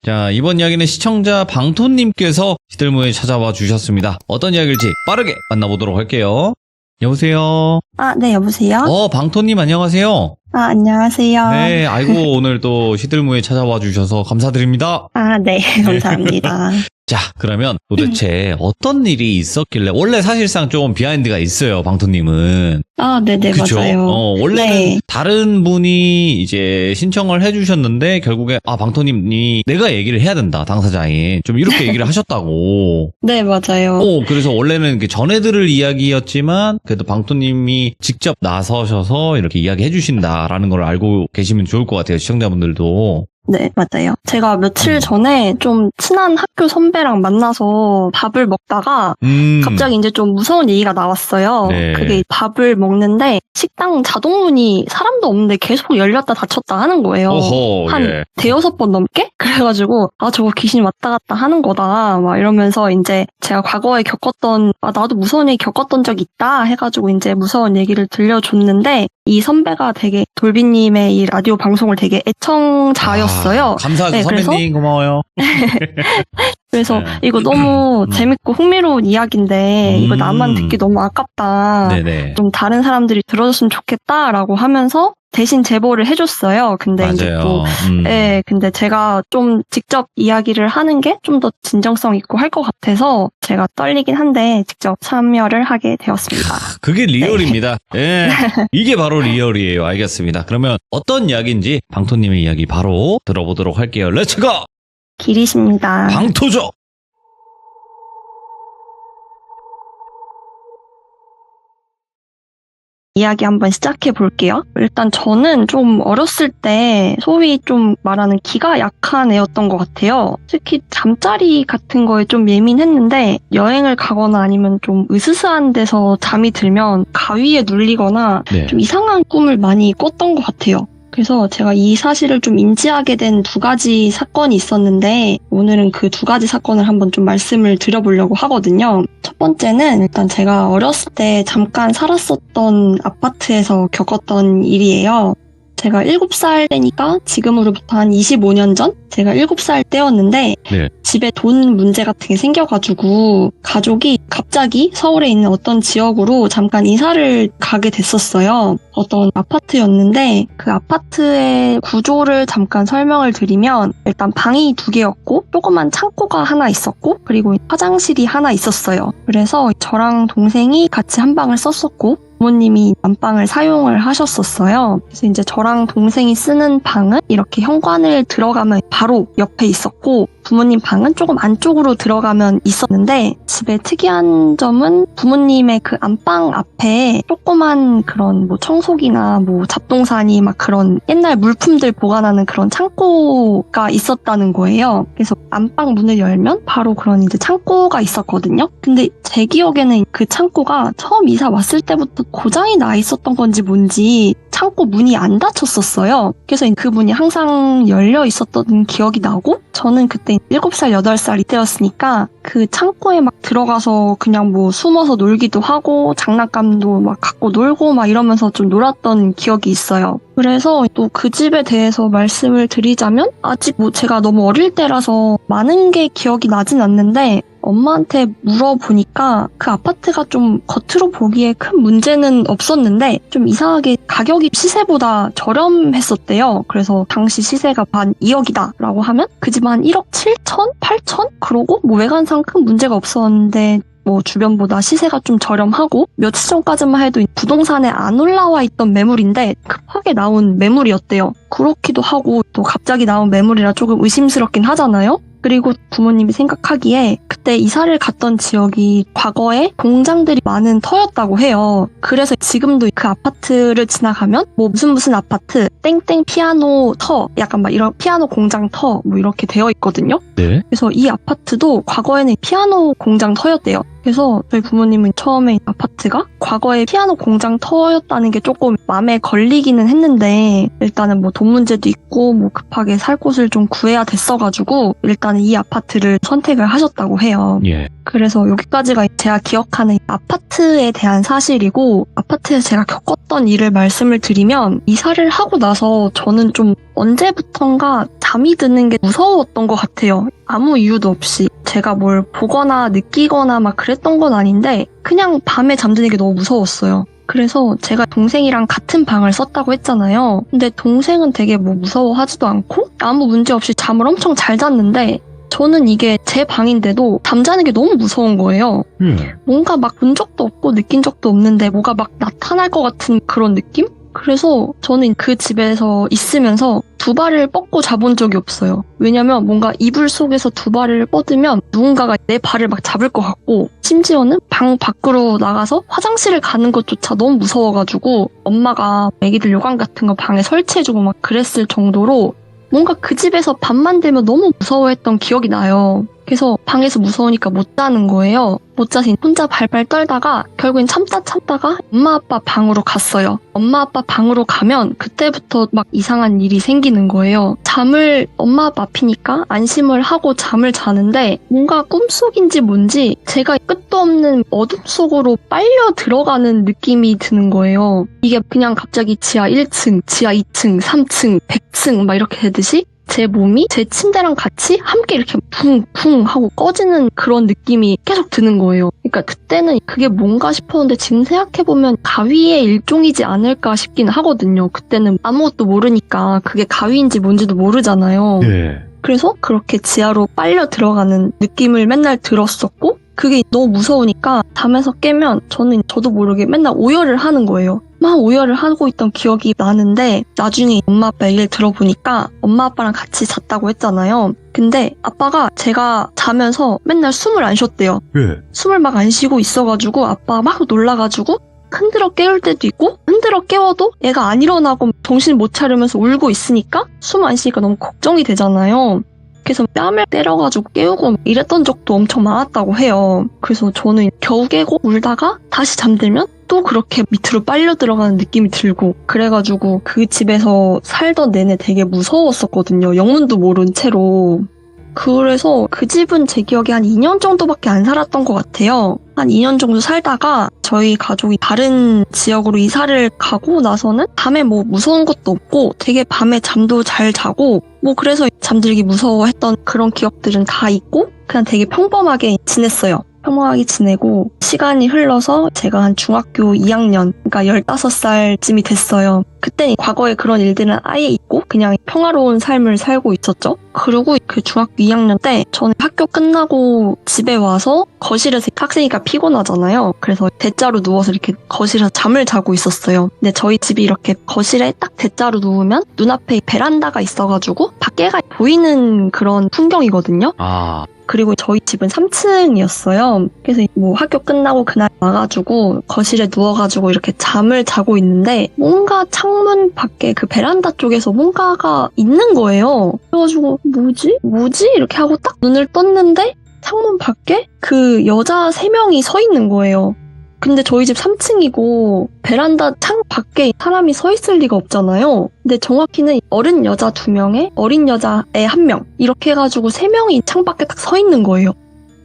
자, 이번 이야기는 시청자 방토님께서 시들무에 찾아와 주셨습니다. 어떤 이야기일지 빠르게 만나보도록 할게요. 여보세요? 네, 여보세요? 방토님 안녕하세요? 안녕하세요. 네, 아이고, 오늘 또 시들무에 찾아와 주셔서 감사드립니다. 네, 감사합니다. 자, 그러면 도대체 어떤 일이 있었길래, 원래 사실상 좀 비하인드가 있어요, 방토님은. 네네, 그쵸? 맞아요. 원래는 네. 다른 분이 이제 신청을 해주셨는데, 결국에, 방토님이 내가 얘기를 해야 된다, 당사자에. 좀 이렇게 얘기를 하셨다고. 네, 맞아요. 그래서 원래는 전해들을 이야기였지만, 그래도 방토님이 직접 나서셔서 이렇게 이야기해 주신다라는 걸 알고 계시면 좋을 것 같아요, 시청자분들도. 네, 맞아요. 제가 며칠 전에 좀 친한 학교 선배랑 만나서 밥을 먹다가 갑자기 이제 좀 무서운 얘기가 나왔어요. 네. 그게 밥을 먹는데 식당 자동문이 사람도 없는데 계속 열렸다 닫혔다 하는 거예요. 어허, 한 예. 대여섯 번 넘게? 그래가지고 저거 귀신 왔다 갔다 하는 거다 막 이러면서 이제 제가 과거에 겪었던 나도 무서운 얘기 겪었던 적 있다 해가지고 이제 무서운 얘기를 들려줬는데 이 선배가 되게 돌비님의 이 라디오 방송을 되게 애청자였어요. 감사하죠, 네, 선배님. 고마워요. 그래서 네. 이거 너무 재밌고 흥미로운 이야기인데 이거 나만 듣기 너무 아깝다. 네네. 좀 다른 사람들이 들어줬으면 좋겠다라고 하면서 대신 제보를 해줬어요. 근데 이제 맞아요. 또 근데 제가 좀 직접 이야기를 하는 게 좀 더 진정성 있고 할 것 같아서 제가 떨리긴 한데 직접 참여를 하게 되었습니다. 그게 리얼입니다. 예. 이게 바로 리얼이에요. 알겠습니다. 그러면 어떤 이야기인지 방토님의 이야기 바로 들어보도록 할게요. 렛츠고! 길이십니다. 방토죠! 이야기 한번 시작해 볼게요. 일단 저는 좀 어렸을 때 소위 좀 말하는 기가 약한 애였던 것 같아요. 특히 잠자리 같은 거에 좀 예민했는데 여행을 가거나 아니면 좀 으스스한 데서 잠이 들면 가위에 눌리거나 네. 좀 이상한 꿈을 많이 꿨던 것 같아요. 그래서 제가 이 사실을 좀 인지하게 된 두 가지 사건이 있었는데 오늘은 그 두 가지 사건을 한번 좀 말씀을 드려보려고 하거든요. 첫 번째는 일단 제가 어렸을 때 잠깐 살았었던 아파트에서 겪었던 일이에요. 제가 7살 때니까 지금으로부터 한 25년 전? 제가 7살 때였는데 네. 집에 돈 문제 같은 게 생겨가지고 가족이 갑자기 서울에 있는 어떤 지역으로 잠깐 이사를 가게 됐었어요. 어떤 아파트였는데 그 아파트의 구조를 잠깐 설명을 드리면 일단 방이 2개였고 조그만 창고가 하나 있었고 그리고 화장실이 하나 있었어요. 그래서 저랑 동생이 같이 한 방을 썼었고 부모님이 안방을 사용을 하셨었어요. 그래서 이제 저랑 동생이 쓰는 방은 이렇게 현관을 들어가면 바로 옆에 있었고 부모님 방은 조금 안쪽으로 들어가면 있었는데 집의 특이한 점은 부모님의 그 안방 앞에 조그만 그런 뭐 청소기나 뭐 잡동사니 막 그런 옛날 물품들 보관하는 그런 창고가 있었다는 거예요. 그래서 안방 문을 열면 바로 그런 이제 창고가 있었거든요. 근데 제 기억에는 그 창고가 처음 이사 왔을 때부터 고장이 나 있었던 건지 뭔지 창고 문이 안 닫혔었어요. 그래서 그 문이 항상 열려 있었던 기억이 나고 저는 그때 7살, 8살 이때였으니까 그 창고에 막 들어가서 그냥 뭐 숨어서 놀기도 하고 장난감도 막 갖고 놀고 막 이러면서 좀 놀았던 기억이 있어요. 그래서 또 그 집에 대해서 말씀을 드리자면 아직 뭐 제가 너무 어릴 때라서 많은 게 기억이 나진 않는데 엄마한테 물어보니까 그 아파트가 좀 겉으로 보기에 큰 문제는 없었는데 좀 이상하게 가격이 시세보다 저렴했었대요. 그래서 당시 시세가 한 2억이다 라고 하면 그 집 한 1억 7천? 8천? 그러고 뭐 외관상 큰 문제가 없었는데 뭐 주변보다 시세가 좀 저렴하고 며칠 전까지만 해도 부동산에 안 올라와 있던 매물인데 급하게 나온 매물이었대요. 그렇기도 하고 또 갑자기 나온 매물이라 조금 의심스럽긴 하잖아요. 그리고 부모님이 생각하기에 그때 이사를 갔던 지역이 과거에 공장들이 많은 터였다고 해요. 그래서 지금도 그 아파트를 지나가면 뭐 무슨 아파트 땡땡 피아노 터 약간 막 이런 피아노 공장 터 뭐 이렇게 되어 있거든요. 네. 그래서 이 아파트도 과거에는 피아노 공장 터였대요. 그래서 저희 부모님은 처음에 아파트가 과거에 피아노 공장 터였다는 게 조금 마음에 걸리기는 했는데 일단은 뭐 돈 문제도 있고 뭐 급하게 살 곳을 좀 구해야 됐어가지고 일단은 이 아파트를 선택을 하셨다고 해요. 예. 그래서 여기까지가 제가 기억하는 아파트에 대한 사실이고, 아파트에서 제가 겪었던 일을 말씀을 드리면, 이사를 하고 나서 저는 좀 언제부턴가 잠이 드는 게 무서웠던 것 같아요. 아무 이유도 없이. 제가 뭘 보거나 느끼거나 막 그랬던 건 아닌데, 그냥 밤에 잠드는 게 너무 무서웠어요. 그래서 제가 동생이랑 같은 방을 썼다고 했잖아요. 근데 동생은 되게 뭐 무서워하지도 않고 아무 문제 없이 잠을 엄청 잘 잤는데, 저는 이게 제 방인데도 잠자는 게 너무 무서운 거예요. 뭔가 막 본 적도 없고 느낀 적도 없는데 뭐가 막 나타날 것 같은 그런 느낌? 그래서 저는 그 집에서 있으면서 두 발을 뻗고 자본 적이 없어요. 왜냐면 뭔가 이불 속에서 두 발을 뻗으면 누군가가 내 발을 막 잡을 것 같고, 심지어는 방 밖으로 나가서 화장실을 가는 것조차 너무 무서워가지고 엄마가 애기들 요강 같은 거 방에 설치해주고 막 그랬을 정도로 뭔가 그 집에서 밤만 되면 너무 무서워했던 기억이 나요. 그래서 방에서 무서우니까 못 자는 거예요. 못 자서 혼자 발발 떨다가 결국엔 참다가 엄마 아빠 방으로 갔어요. 엄마 아빠 방으로 가면 그때부터 막 이상한 일이 생기는 거예요. 잠을 엄마 아빠 앞이니까 안심을 하고 잠을 자는데 뭔가 꿈속인지 뭔지 제가 끝도 없는 어둠 속으로 빨려 들어가는 느낌이 드는 거예요. 이게 그냥 갑자기 지하 1층, 지하 2층, 3층, 100층 막 이렇게 되듯이 제 몸이 제 침대랑 같이 함께 이렇게 쿵쿵 하고 꺼지는 그런 느낌이 계속 드는 거예요. 그러니까 그때는 그게 뭔가 싶었는데 지금 생각해보면 가위의 일종이지 않을까 싶긴 하거든요. 그때는 아무것도 모르니까 그게 가위인지 뭔지도 모르잖아요. 네. 그래서 그렇게 지하로 빨려 들어가는 느낌을 맨날 들었었고, 그게 너무 무서우니까 잠에서 깨면 저도 모르게 맨날 오열을 하는 거예요. 막 오열을 하고 있던 기억이 나는데, 나중에 엄마 아빠 얘기를 들어보니까 엄마 아빠랑 같이 잤다고 했잖아요. 근데 아빠가 제가 자면서 맨날 숨을 안 쉬었대요. 왜? 숨을 막 안 쉬고 있어가지고 아빠가 막 놀라가지고 흔들어 깨울 때도 있고, 흔들어 깨워도 애가 안 일어나고 정신 못 차리면서 울고 있으니까 숨 안 쉬니까 너무 걱정이 되잖아요. 그래서 뺨을 때려가지고 깨우고 이랬던 적도 엄청 많았다고 해요. 그래서 저는 겨우 깨고 울다가 다시 잠들면 또 그렇게 밑으로 빨려 들어가는 느낌이 들고, 그래가지고 그 집에서 살던 내내 되게 무서웠었거든요. 영문도 모른 채로. 그래서 그 집은 제 기억에 한 2년 정도밖에 안 살았던 것 같아요. 한 2년 정도 살다가 저희 가족이 다른 지역으로 이사를 가고 나서는 밤에 뭐 무서운 것도 없고 되게 밤에 잠도 잘 자고, 뭐 그래서 잠들기 무서워했던 그런 기억들은 다 있고 그냥 되게 평범하게 지냈어요. 평범하게 지내고 시간이 흘러서 제가 한 중학교 2학년, 그러니까 15살쯤이 됐어요. 그때 과거에 그런 일들은 아예 있고 그냥 평화로운 삶을 살고 있었죠. 그리고 그 중학교 2학년 때 저는 학교 끝나고 집에 와서 거실에서 학생이니까 피곤하잖아요. 그래서 대자로 누워서 이렇게 거실에서 잠을 자고 있었어요. 근데 저희 집이 이렇게 거실에 딱 대자로 누우면 눈앞에 베란다가 있어가지고 밖에가 보이는 그런 풍경이거든요. 그리고 저희 집은 3층이었어요. 그래서 뭐 학교 끝나고 그날 와가지고 거실에 누워가지고 이렇게 잠을 자고 있는데 뭔가 창문 밖에 그 베란다 쪽에서 뭔가가 있는 거예요. 그래가지고 뭐지? 이렇게 하고 딱 눈을 떴는데 창문 밖에 그 여자 3명이 서 있는 거예요. 근데 저희 집 3층이고 베란다 창 밖에 사람이 서 있을 리가 없잖아요. 근데 정확히는 어른 여자 2명에 어린 여자애 1명 이렇게 해가지고 3명이 창 밖에 딱 서 있는 거예요.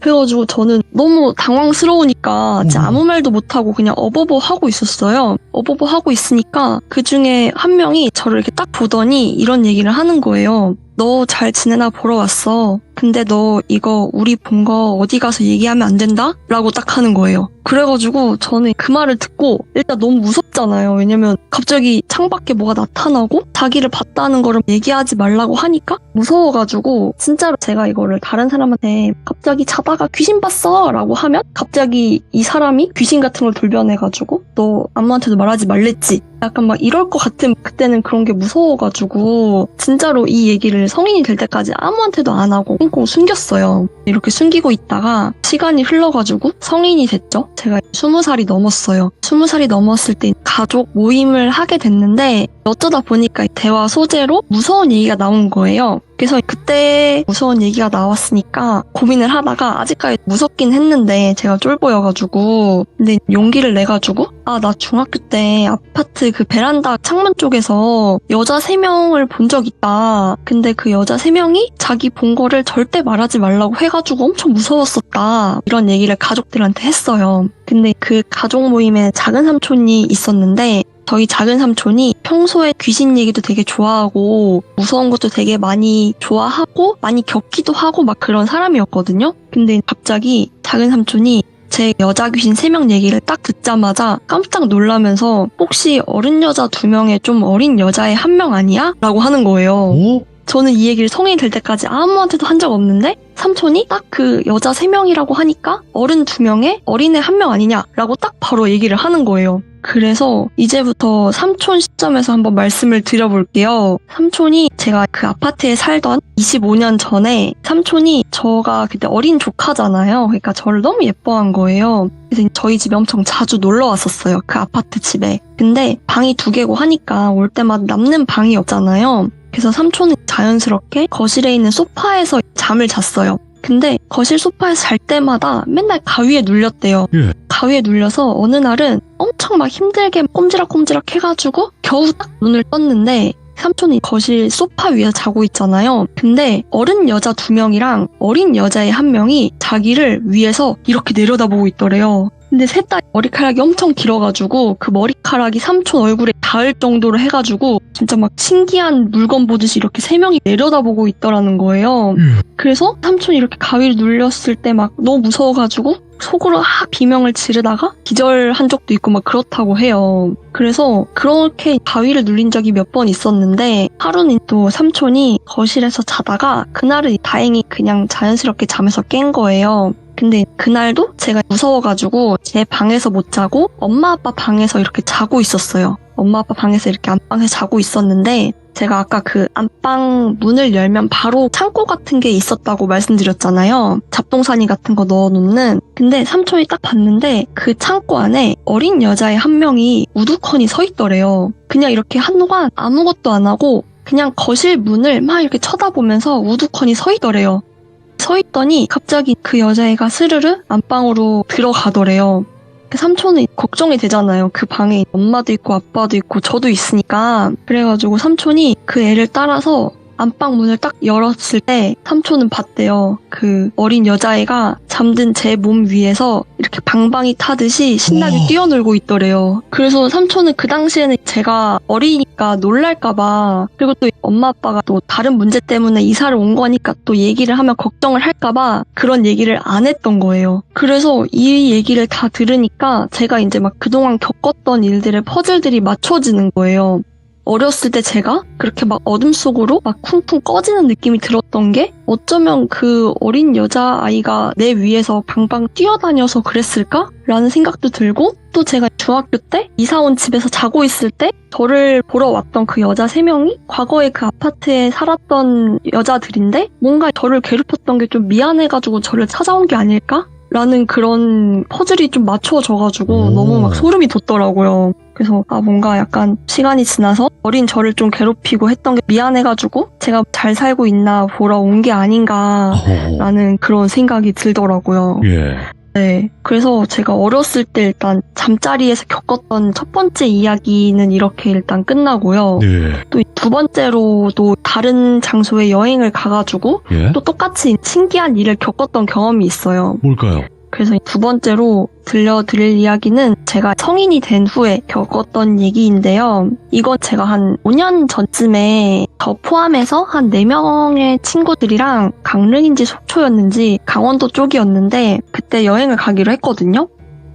그래가지고 저는 너무 당황스러우니까 진짜 아무 말도 못하고 그냥 어버버 하고 있었어요. 어버버 하고 있으니까 그 중에 한 명이 저를 이렇게 딱 보더니 이런 얘기를 하는 거예요. 너 잘 지내나 보러 왔어. 근데 너 이거 우리 본 거 어디 가서 얘기하면 안 된다? 라고 딱 하는 거예요. 그래가지고 저는 그 말을 듣고 일단 너무 무섭잖아요. 왜냐면 갑자기 창밖에 뭐가 나타나고 자기를 봤다는 거를 얘기하지 말라고 하니까 무서워가지고 진짜로 제가 이거를 다른 사람한테 갑자기 자다가 귀신 봤어 라고 하면 갑자기 이 사람이 귀신 같은 걸 돌변해가지고 너 아무한테도 말하지 말랬지. 약간 막 이럴 것 같은, 그때는 그런 게 무서워가지고 진짜로 이 얘기를 성인이 될 때까지 아무한테도 안 하고 꽁꽁 숨겼어요. 이렇게 숨기고 있다가 시간이 흘러가지고 성인이 됐죠. 제가 20살이 넘었어요. 20살이 넘었을 때 가족 모임을 하게 됐는데 어쩌다 보니까 대화 소재로 무서운 얘기가 나온 거예요. 그래서 그때 무서운 얘기가 나왔으니까 고민을 하다가 아직까지 무섭긴 했는데 제가 쫄보여가지고 근데 용기를 내가지고 나 중학교 때 아파트 그 베란다 창문 쪽에서 여자 3명을 본 적 있다. 근데 그 여자 3명이 자기 본 거를 절대 말하지 말라고 해가지고 엄청 무서웠었다. 이런 얘기를 가족들한테 했어요. 근데 그 가족 모임에 작은 삼촌이 있었는데 저희 작은 삼촌이 평소에 귀신 얘기도 되게 좋아하고 무서운 것도 되게 많이 좋아하고 많이 겪기도 하고 막 그런 사람이었거든요. 근데 갑자기 작은 삼촌이 제 여자 귀신 3명 얘기를 딱 듣자마자 깜짝 놀라면서 혹시 어른 여자 2명에 좀 어린 여자애 1명 아니야? 라고 하는 거예요. 오? 저는 이 얘기를 성인이 될 때까지 아무한테도 한 적 없는데 삼촌이 딱 그 여자 3명이라고 하니까 어른 2명에 어린애 1명 아니냐라고 딱 바로 얘기를 하는 거예요. 그래서 이제부터 삼촌 시점에서 한번 말씀을 드려볼게요. 삼촌이 제가 그 아파트에 살던 25년 전에 삼촌이 저가 그때 어린 조카잖아요. 그러니까 저를 너무 예뻐한 거예요. 그래서 저희 집에 엄청 자주 놀러 왔었어요. 그 아파트 집에. 근데 방이 2개고 하니까 올 때마다 남는 방이 없잖아요. 그래서 삼촌은 자연스럽게 거실에 있는 소파에서 잠을 잤어요. 근데 거실 소파에서 잘 때마다 맨날 가위에 눌렸대요. 예. 가위에 눌려서 어느 날은 엄청 막 힘들게 꼼지락꼼지락 해가지고 겨우 딱 눈을 떴는데 삼촌이 거실 소파 위에서 자고 있잖아요. 근데 어른 여자 2명이랑 어린 여자애 1명이 자기를 위에서 이렇게 내려다보고 있더래요. 근데 셋 다 머리카락이 엄청 길어가지고 그 머리카락이 삼촌 얼굴에 닿을 정도로 해가지고 진짜 막 신기한 물건 보듯이 이렇게 3명이 내려다보고 있더라는 거예요. 그래서 삼촌이 이렇게 가위를 눌렸을 때 막 너무 무서워가지고 속으로 비명을 지르다가 기절한 적도 있고 막 그렇다고 해요. 그래서 그렇게 가위를 눌린 적이 몇 번 있었는데 하루는 또 삼촌이 거실에서 자다가 그날은 다행히 그냥 자연스럽게 잠에서 깬 거예요. 근데 그날도 제가 무서워가지고 제 방에서 못 자고 엄마 아빠 방에서 이렇게 자고 있었어요. 엄마 아빠 방에서 이렇게 안방에서 자고 있었는데 제가 아까 그 안방 문을 열면 바로 창고 같은 게 있었다고 말씀드렸잖아요. 잡동사니 같은 거 넣어놓는. 근데 삼촌이 딱 봤는데 그 창고 안에 어린 여자애 1명이 우두커니 서 있더래요. 그냥 이렇게 한동안 아무것도 안 하고 그냥 거실 문을 막 이렇게 쳐다보면서 우두커니 서 있더래요. 서 있더니 갑자기 그 여자애가 스르르 안방으로 들어가더래요. 삼촌은 걱정이 되잖아요. 그 방에 엄마도 있고 아빠도 있고 저도 있으니까. 그래가지고 삼촌이 그 애를 따라서 안방 문을 딱 열었을 때 삼촌은 봤대요. 그 어린 여자애가 잠든 제 몸 위에서 이렇게 방방이 타듯이 신나게 뛰어놀고 있더래요. 그래서 삼촌은 그 당시에는 제가 어리니까 놀랄까봐, 그리고 또 엄마 아빠가 또 다른 문제 때문에 이사를 온 거니까 또 얘기를 하면 걱정을 할까봐 그런 얘기를 안 했던 거예요. 그래서 이 얘기를 다 들으니까 제가 이제 막 그동안 겪었던 일들의 퍼즐들이 맞춰지는 거예요. 어렸을 때 제가 그렇게 막 어둠 속으로 막 쿵쿵 꺼지는 느낌이 들었던 게 어쩌면 그 어린 여자아이가 내 위에서 방방 뛰어다녀서 그랬을까? 라는 생각도 들고, 또 제가 중학교 때 이사 온 집에서 자고 있을 때 저를 보러 왔던 그 여자 3명이 과거에 그 아파트에 살았던 여자들인데 뭔가 저를 괴롭혔던 게 좀 미안해가지고 저를 찾아온 게 아닐까? 라는 그런 퍼즐이 좀 맞춰져가지고 너무 막 소름이 돋더라고요. 그래서 뭔가 약간 시간이 지나서 어린 저를 좀 괴롭히고 했던 게 미안해가지고 제가 잘 살고 있나 보러 온 게 아닌가라는 그런 생각이 들더라고요. 예. 네. 그래서 제가 어렸을 때 일단 잠자리에서 겪었던 첫 번째 이야기는 이렇게 일단 끝나고요. 예. 또 두 번째로도 다른 장소에 여행을 가가지고 예? 또 똑같이 신기한 일을 겪었던 경험이 있어요. 뭘까요? 그래서 두 번째로 들려드릴 이야기는 제가 성인이 된 후에 겪었던 얘기인데요. 이건 제가 한 5년 전쯤에 저 포함해서 한 4명의 친구들이랑 강릉인지 속초였는지 강원도 쪽이었는데 그때 여행을 가기로 했거든요.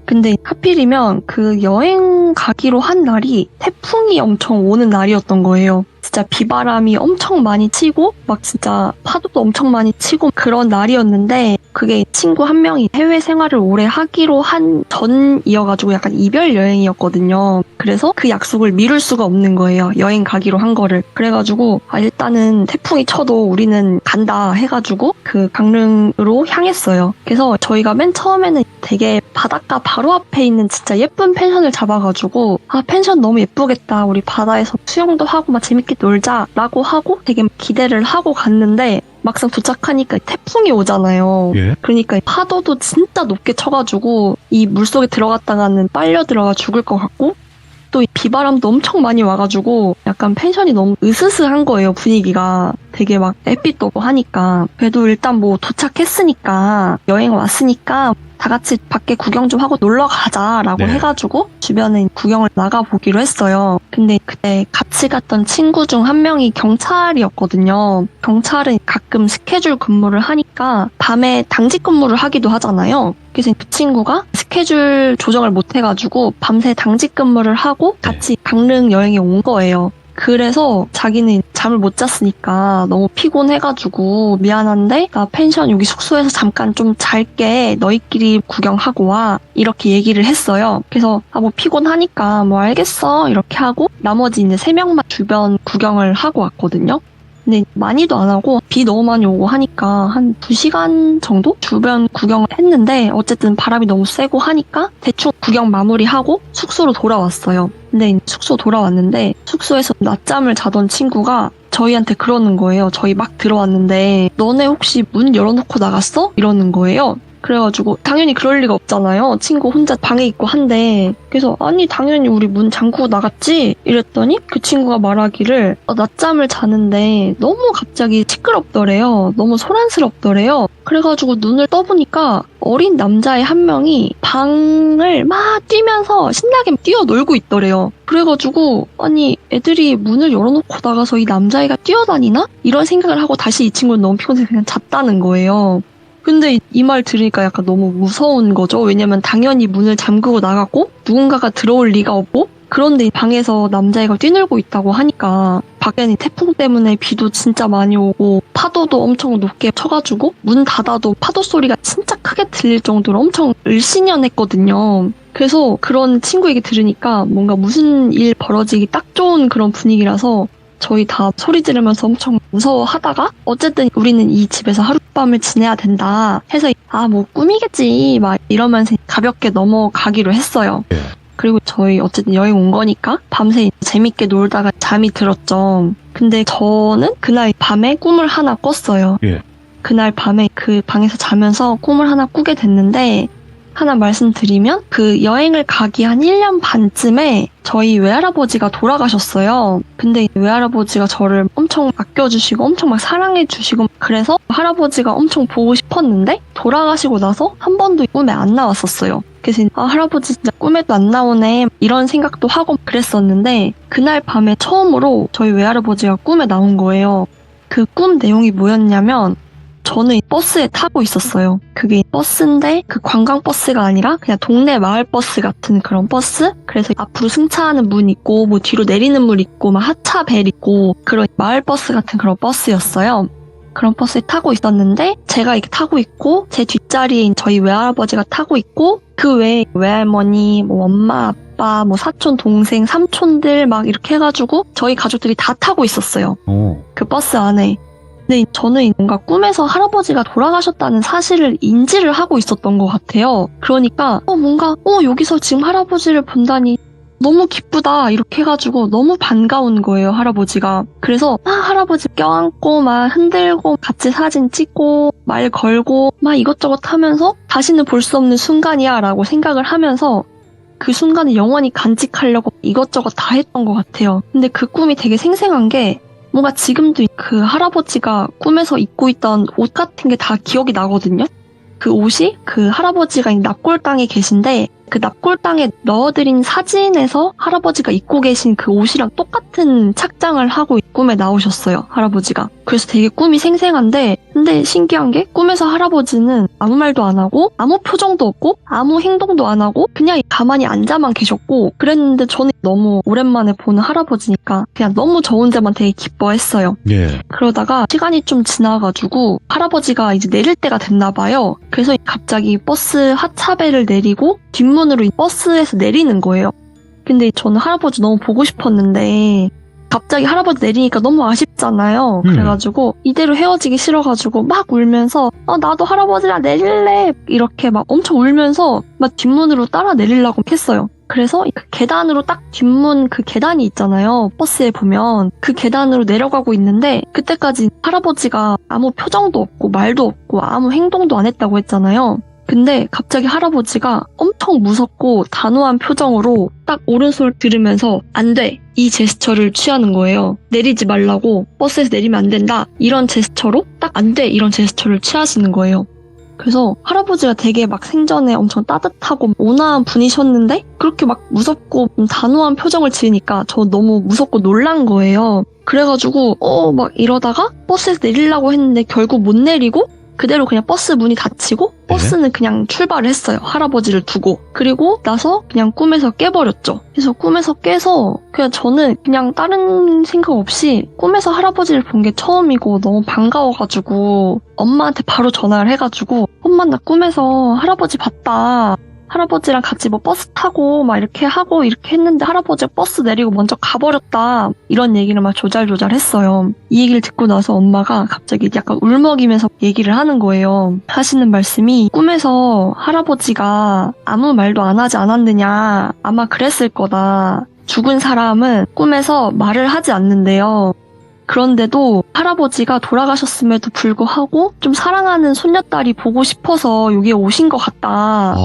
근데 하필이면 그 여행 가기로 한 날이 태풍이 엄청 오는 날이었던 거예요. 진짜 비바람이 엄청 많이 치고 막 진짜 파도도 엄청 많이 치고 그런 날이었는데 그게 친구 한 명이 해외 생활을 오래 하기로 한 전이어가지고 약간 이별 여행이었거든요. 그래서 그 약속을 미룰 수가 없는 거예요. 여행 가기로 한 거를. 그래가지고 일단은 태풍이 쳐도 우리는 간다 해가지고 그 강릉으로 향했어요. 그래서 저희가 맨 처음에는 되게 바닷가 바로 앞에 있는 진짜 예쁜 펜션을 잡아가지고 펜션 너무 예쁘겠다. 우리 바다에서 수영도 하고 막 재밌게 놀자라고 하고 되게 기대를 하고 갔는데 막상 도착하니까 태풍이 오잖아요. 예. 그러니까 파도도 진짜 높게 쳐가지고 이 물속에 들어갔다가는 빨려 들어가 죽을 것 같고 또 이 비바람도 엄청 많이 와가지고 약간 펜션이 너무 으스스한 거예요. 분위기가 되게 막 햇빛도 오고 하니까 그래도 일단 뭐 도착했으니까 여행 왔으니까 다 같이 밖에 구경 좀 하고 놀러 가자라고 네. 해가지고 주변에 구경을 나가보기로 했어요. 근데 그때 같이 갔던 친구 중 한 명이 경찰이었거든요. 경찰은 가끔 스케줄 근무를 하니까 밤에 당직 근무를 하기도 하잖아요. 그래서 그 친구가 스케줄 조정을 못 해가지고 밤새 당직 근무를 하고 같이 강릉 여행에 온 거예요. 그래서 자기는 잠을 못 잤으니까 너무 피곤해가지고 미안한데 나 펜션 여기 숙소에서 잠깐 좀 잘게 너희끼리 구경하고 와 이렇게 얘기를 했어요. 그래서 뭐 피곤하니까 뭐 알겠어 이렇게 하고 나머지 이제 3명만 주변 구경을 하고 왔거든요. 근데 많이도 안 하고 비 너무 많이 오고 하니까 한 2시간 정도 주변 구경을 했는데 어쨌든 바람이 너무 세고 하니까 대충 구경 마무리하고 숙소로 돌아왔어요. 근데 숙소 돌아왔는데 숙소에서 낮잠을 자던 친구가 저희한테 그러는 거예요. 저희 막 들어왔는데 너네 혹시 문 열어놓고 나갔어? 이러는 거예요. 그래가지고 당연히 그럴 리가 없잖아요. 친구 혼자 방에 있고 한데 그래서 아니 당연히 우리 문 잠그고 나갔지? 이랬더니 그 친구가 말하기를 낮잠을 자는데 너무 갑자기 시끄럽더래요. 너무 소란스럽더래요. 그래가지고 눈을 떠보니까 어린 남자애 한 명이 방을 막 뛰면서 신나게 뛰어놀고 있더래요. 그래가지고 아니 애들이 문을 열어놓고 나가서 이 남자애가 뛰어다니나? 이런 생각을 하고 다시 이 친구는 너무 피곤해서 그냥 잤다는 거예요. 근데 이 말 들으니까 약간 너무 무서운 거죠. 왜냐면 당연히 문을 잠그고 나갔고 누군가가 들어올 리가 없고 그런데 방에서 남자애가 뛰놀고 있다고 하니까 밖에는 태풍 때문에 비도 진짜 많이 오고 파도도 엄청 높게 쳐가지고 문 닫아도 파도 소리가 진짜 크게 들릴 정도로 엄청 을씨년했거든요. 그래서 그런 친구 얘기 들으니까 뭔가 무슨 일 벌어지기 딱 좋은 그런 분위기라서 저희 다 소리 지르면서 엄청 무서워하다가 어쨌든 우리는 이 집에서 하룻밤을 지내야 된다 해서 뭐 꿈이겠지 막 이러면서 가볍게 넘어가기로 했어요. 예. 그리고 저희 어쨌든 여행 온 거니까 밤새 재밌게 놀다가 잠이 들었죠. 근데 저는 그날 밤에 꿈을 하나 꿨어요. 예. 그날 밤에 그 방에서 자면서 꿈을 하나 꾸게 됐는데 하나 말씀드리면 그 여행을 가기 한 1년 반쯤에 저희 외할아버지가 돌아가셨어요. 근데 외할아버지가 저를 엄청 아껴주시고 엄청 막 사랑해주시고 그래서 할아버지가 엄청 보고 싶었는데 돌아가시고 나서 한 번도 꿈에 안 나왔었어요. 그래서 할아버지 진짜 꿈에도 안 나오네 이런 생각도 하고 그랬었는데 그날 밤에 처음으로 저희 외할아버지가 꿈에 나온 거예요. 그 꿈 내용이 뭐였냐면 저는 버스에 타고 있었어요. 그게 버스인데 그 관광버스가 아니라 그냥 동네 마을버스 같은 그런 버스? 그래서 앞으로 승차하는 문 있고 뭐 뒤로 내리는 문 있고 막 하차 벨 있고 그런 마을버스 같은 그런 버스였어요. 그런 버스에 타고 있었는데 제가 이렇게 타고 있고 제 뒷자리에 저희 외할아버지가 타고 있고 그 외에 외할머니, 뭐 엄마, 아빠, 뭐 사촌, 동생, 삼촌들 막 이렇게 해가지고 저희 가족들이 다 타고 있었어요. 그 버스 안에. 근데 저는 뭔가 꿈에서 할아버지가 돌아가셨다는 사실을 인지를 하고 있었던 것 같아요. 그러니까 뭔가 여기서 지금 할아버지를 본다니 너무 기쁘다 이렇게 해가지고 너무 반가운 거예요, 할아버지가. 그래서 할아버지 껴안고 막 흔들고 같이 사진 찍고 말 걸고 막 이것저것 하면서 다시는 볼 수 없는 순간이야 라고 생각을 하면서 그 순간을 영원히 간직하려고 이것저것 다 했던 것 같아요. 근데 그 꿈이 되게 생생한 게 뭔가 지금도 그 할아버지가 꿈에서 입고 있던 옷 같은 게 다 기억이 나거든요. 그 옷이 그 할아버지가 납골당에 계신데 그 납골당에 넣어드린 사진에서 할아버지가 입고 계신 그 옷이랑 똑같은 착장을 하고 꿈에 나오셨어요, 할아버지가. 그래서 되게 꿈이 생생한데, 근데 신기한 게 꿈에서 할아버지는 아무 말도 안 하고 아무 표정도 없고 아무 행동도 안 하고 그냥 가만히 앉아만 계셨고, 그랬는데 저는 너무 오랜만에 보는 할아버지니까 그냥 너무 저 혼자만 되게 기뻐했어요. 예. 그러다가 시간이 좀 지나가지고 할아버지가 이제 내릴 때가 됐나 봐요. 그래서 갑자기 버스 하차배를 내리고 뒷문으로 버스에서 내리는 거예요. 근데 저는 할아버지 너무 보고 싶었는데 갑자기 할아버지 내리니까 너무 아쉽잖아요. 그래가지고 이대로 헤어지기 싫어가지고 막 울면서 나도 할아버지랑 내릴래 이렇게 막 엄청 울면서 막 뒷문으로 따라 내리려고 했어요. 그래서 그 계단으로 딱 뒷문 그 계단이 있잖아요. 버스에 보면 그 계단으로 내려가고 있는데 그때까지 할아버지가 아무 표정도 없고 말도 없고 아무 행동도 안 했다고 했잖아요. 근데 갑자기 할아버지가 엄청 무섭고 단호한 표정으로 딱 오른손을 들으면서 안 돼! 이 제스처를 취하는 거예요. 내리지 말라고, 버스에서 내리면 안 된다, 이런 제스처로 딱 안 돼! 이런 제스처를 취하시는 거예요. 그래서 할아버지가 되게 막 생전에 엄청 따뜻하고 온화한 분이셨는데 그렇게 막 무섭고 단호한 표정을 지으니까 저 너무 무섭고 놀란 거예요. 그래가지고 막 이러다가 버스에서 내리려고 했는데 결국 못 내리고 그대로 그냥 버스 문이 닫히고 버스는 그냥 출발을 했어요. 할아버지를 두고. 그리고 나서 그냥 꿈에서 깨버렸죠. 그래서 꿈에서 깨서 그냥 저는 그냥 다른 생각 없이 꿈에서 할아버지를 본 게 처음이고 너무 반가워가지고 엄마한테 바로 전화를 해가지고 엄마 나 꿈에서 할아버지 봤다. 할아버지랑 같이 뭐 버스 타고 막 이렇게 하고 이렇게 했는데 할아버지가 버스 내리고 먼저 가버렸다. 이런 얘기를 막 조잘조잘 했어요. 이 얘기를 듣고 나서 엄마가 갑자기 약간 울먹이면서 얘기를 하는 거예요. 하시는 말씀이 꿈에서 할아버지가 아무 말도 안 하지 않았느냐. 아마 그랬을 거다. 죽은 사람은 꿈에서 말을 하지 않는데요. 그런데도 할아버지가 돌아가셨음에도 불구하고 좀 사랑하는 손녀딸이 보고 싶어서 여기에 오신 것 같다.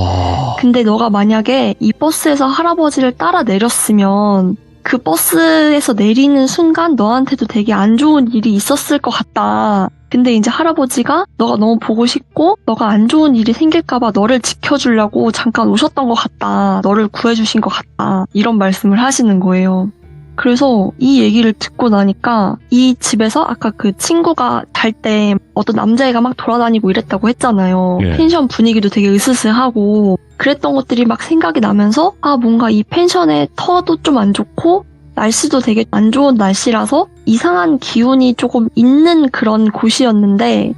근데 너가 만약에 이 버스에서 할아버지를 따라 내렸으면 그 버스에서 내리는 순간 너한테도 되게 안 좋은 일이 있었을 것 같다. 근데 이제 할아버지가 너가 너무 보고 싶고 너가 안 좋은 일이 생길까봐 너를 지켜주려고 잠깐 오셨던 것 같다. 너를 구해주신 것 같다. 이런 말씀을 하시는 거예요. 그래서 이 얘기를 듣고 나니까 이 집에서 아까 그 친구가 잘 때 어떤 남자애가 막 돌아다니고 이랬다고 했잖아요. 예. 펜션 분위기도 되게 으스스하고 그랬던 것들이 막 생각이 나면서 뭔가 이 펜션의 터도 좀 안 좋고 날씨도 되게 안 좋은 날씨라서 이상한 기운이 조금 있는 그런 곳이었는데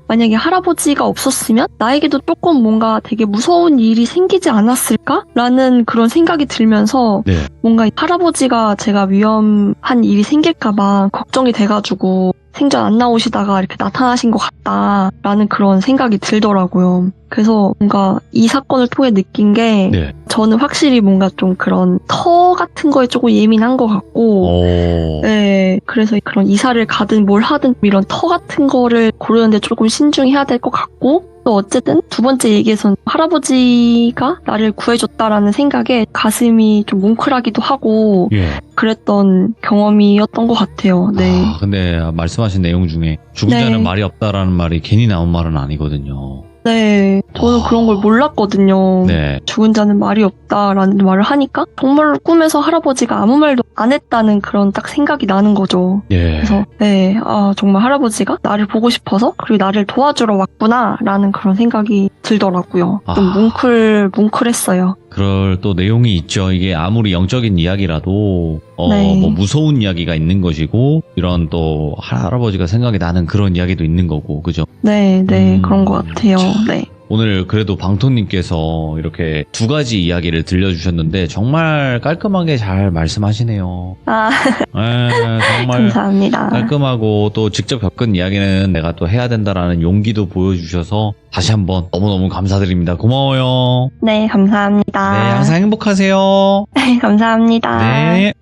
만약에 할아버지가 없었으면 나에게도 조금 뭔가 되게 무서운 일이 생기지 않았을까라는 그런 생각이 들면서 네. 뭔가 할아버지가 제가 위험한 일이 생길까봐 걱정이 돼가지고 생전 안 나오시다가 이렇게 나타나신 것 같다라는 그런 생각이 들더라고요. 그래서 뭔가 이 사건을 통해 느낀 게 네. 저는 확실히 뭔가 좀 그런 터 같은 거에 조금 예민한 것 같고 네, 그래서 그런 이사를 가든 뭘 하든 이런 터 같은 거를 고르는데 조금 신중해야 될 것 같고 또 어쨌든 두 번째 얘기에서는 할아버지가 나를 구해줬다라는 생각에 가슴이 좀 뭉클하기도 하고 예. 그랬던 경험이었던 것 같아요. 네. 근데 말씀하신 내용 중에 죽은 네. 자는 말이 없다라는 말이 괜히 나온 말은 아니거든요. 네, 저는 그런 걸 몰랐거든요. 네. 죽은 자는 말이 없다라는 말을 하니까 정말로 꿈에서 할아버지가 아무 말도 안 했다는 그런 딱 생각이 나는 거죠. 예. 그래서 네, 정말 할아버지가 나를 보고 싶어서 그리고 나를 도와주러 왔구나라는 그런 생각이 들더라고요. 좀 뭉클했어요. 그럴 또 내용이 있죠. 이게 아무리 영적인 이야기라도 네. 뭐 무서운 이야기가 있는 것이고 이런 또 할아버지가 생각이 나는 그런 이야기도 있는 거고, 그죠? 네, 그런 것 같아요. 네. 오늘 그래도 방토님께서 이렇게 두 가지 이야기를 들려주셨는데 정말 깔끔하게 잘 말씀하시네요. 네, 정말 감사합니다. 깔끔하고 또 직접 겪은 이야기는 내가 또 해야 된다라는 용기도 보여주셔서 다시 한번 너무너무 감사드립니다. 고마워요. 네, 감사합니다. 네, 항상 행복하세요. 네, 감사합니다. 네.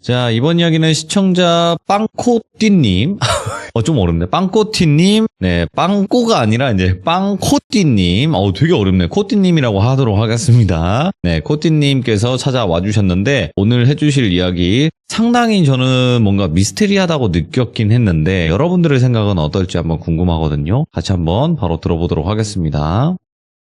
자, 이번 이야기는 시청자 빵코띠님. 좀 어렵네. 빵코띠님. 네, 빵꼬가 아니라 이제 빵코띠님. 되게 어렵네. 코띠님이라고 하도록 하겠습니다. 네, 코띠님께서 찾아와 주셨는데, 오늘 해주실 이야기 상당히 저는 뭔가 미스테리하다고 느꼈긴 했는데, 여러분들의 생각은 어떨지 한번 궁금하거든요. 같이 한번 바로 들어보도록 하겠습니다.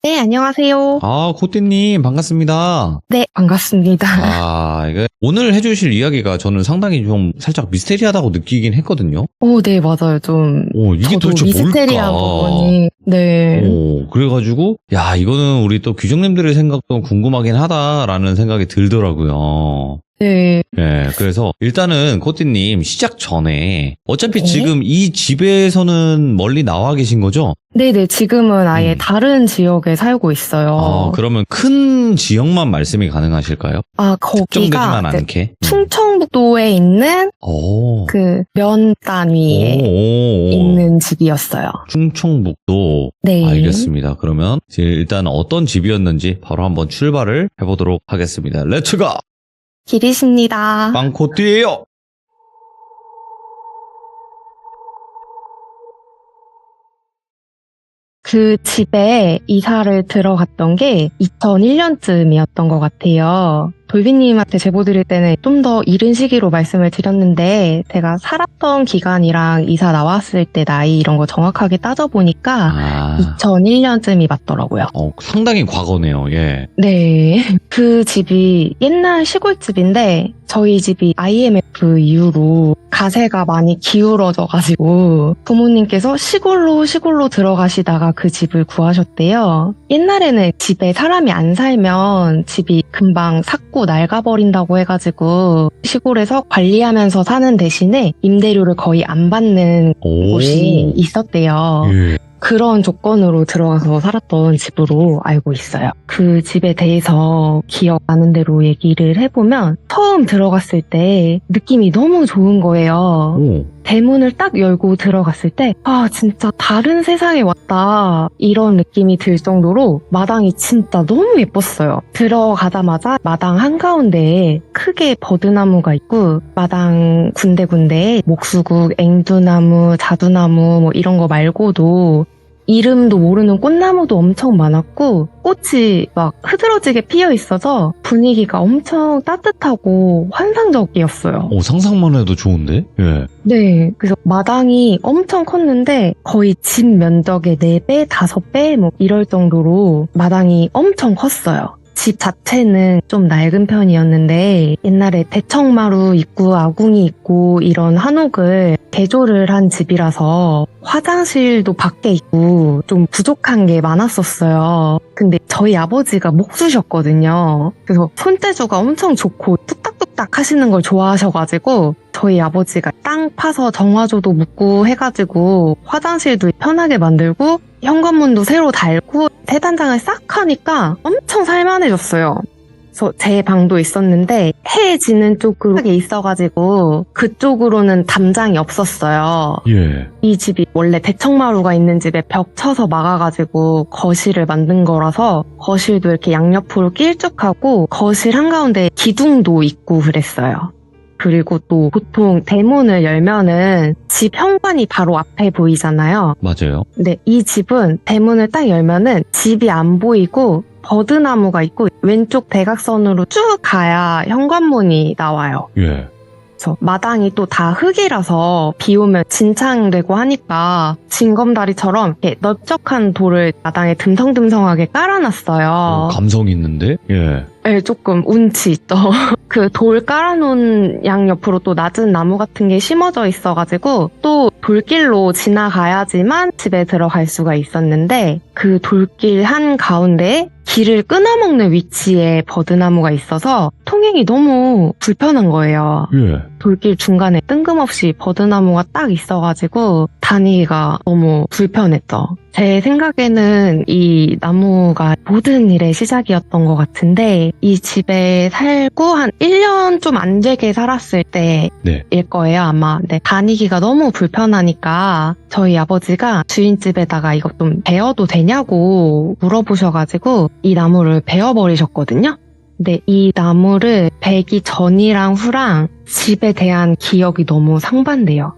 네, 안녕하세요. 코띠님 반갑습니다. 네, 반갑습니다. 이게 오늘 해주실 이야기가 저는 상당히 좀 살짝 미스테리하다고 느끼긴 했거든요. 네, 맞아요. 좀 이게 저도 도대체 미스테리한 뭘까? 부분이 네. 그래가지고 이거는 우리 또 귀정님들의 생각도 궁금하긴 하다라는 생각이 들더라고요. 네. 네, 그래서 일단은 코띠님 시작 전에 어차피 네? 지금 이 집에서는 멀리 나와 계신 거죠? 네네, 지금은 아예 다른 지역에 살고 있어요. 그러면 큰 지역만 말씀이 가능하실까요? 거기가 특정되지만 이제 않게. 충청북도에 있는 오. 그 면 단위에 있는 집이었어요. 충청북도. 네. 알겠습니다. 그러면 일단 어떤 집이었는지 바로 한번 출발을 해보도록 하겠습니다. 렛츠고! 길이십니다. 빵코띠예요. 그 집에 이사를 들어갔던 게 2001년쯤이었던 것 같아요. 돌비님한테 제보 드릴 때는 좀 더 이른 시기로 말씀을 드렸는데 제가 살았던 기간이랑 이사 나왔을 때 나이 이런 거 정확하게 따져보니까 2001년쯤이 맞더라고요. 상당히 과거네요. 예. 네. 그 집이 옛날 시골집인데 저희 집이 IMF 이후로 가세가 많이 기울어져가지고 부모님께서 시골로 들어가시다가 그 집을 구하셨대요. 옛날에는 집에 사람이 안 살면 집이 금방 삭고 낡아버린다고 해가지고 시골에서 관리하면서 사는 대신에 임대료를 거의 안 받는 곳이 있었대요. 예. 그런 조건으로 들어가서 살았던 집으로 알고 있어요. 그 집에 대해서 기억나는 대로 얘기를 해보면 처음 들어갔을 때 느낌이 너무 좋은 거예요. 대문을 딱 열고 들어갔을 때 진짜 다른 세상에 왔다 이런 느낌이 들 정도로 마당이 진짜 너무 예뻤어요. 들어가자마자 마당 한가운데에 크게 버드나무가 있고 마당 군데군데에 목수국, 앵두나무, 자두나무 뭐 이런 거 말고도 이름도 모르는 꽃나무도 엄청 많았고 꽃이 막 흐드러지게 피어 있어서 분위기가 엄청 따뜻하고 환상적이었어요. 상상만 해도 좋은데? 예. 네, 그래서 마당이 엄청 컸는데 거의 집 면적의 4배, 5배 뭐 이럴 정도로 마당이 엄청 컸어요. 집 자체는 좀 낡은 편이었는데 옛날에 대청마루 있고 아궁이 있고 이런 한옥을 개조를 한 집이라서 화장실도 밖에 있고 좀 부족한 게 많았었어요. 근데 저희 아버지가 목수셨거든요. 그래서 손재주가 엄청 좋고 뚝딱뚝딱 하시는 걸 좋아하셔가지고 저희 아버지가 땅 파서 정화조도 묻고 해가지고 화장실도 편하게 만들고 현관문도 새로 달고 세단장을 싹 하니까 엄청 살만해졌어요. 그래서 제 방도 있었는데 해 지는 쪽으로 있어가지고 그쪽으로는 담장이 없었어요. 예. 이 집이 원래 대청마루가 있는 집에 벽 쳐서 막아가지고 거실을 만든 거라서 거실도 이렇게 양옆으로 길쭉하고 거실 한가운데 기둥도 있고 그랬어요. 그리고 또 보통 대문을 열면은 집 현관이 바로 앞에 보이잖아요. 맞아요. 근데 이 집은 대문을 딱 열면은 집이 안 보이고 버드나무가 있고 왼쪽 대각선으로 쭉 가야 현관문이 나와요. 예. 그래서 마당이 또 다 흙이라서 비 오면 진창되고 하니까 징검다리처럼 이렇게 넓적한 돌을 마당에 듬성듬성하게 깔아놨어요. 감성 있는데? 예. 네, 조금 운치 있죠. 그 돌 깔아놓은 양옆으로 또 낮은 나무 같은 게 심어져 있어가지고 또 돌길로 지나가야지만 집에 들어갈 수가 있었는데 그 돌길 한 가운데에 길을 끊어먹는 위치에 버드나무가 있어서 통행이 너무 불편한 거예요. 예. 돌길 중간에 뜬금없이 버드나무가 딱 있어가지고 다니기가 너무 불편했죠. 제 생각에는 이 나무가 모든 일의 시작이었던 것 같은데 이 집에 살고 한 1년 좀 안 되게 살았을 때일 거예요 아마. 근데 다니기가 너무 불편하니까 저희 아버지가 주인집에다가 이거 좀 베어도 되냐고 물어보셔가지고 이 나무를 베어버리셨거든요. 근데 이 나무를 베기 전이랑 후랑 집에 대한 기억이 너무 상반돼요.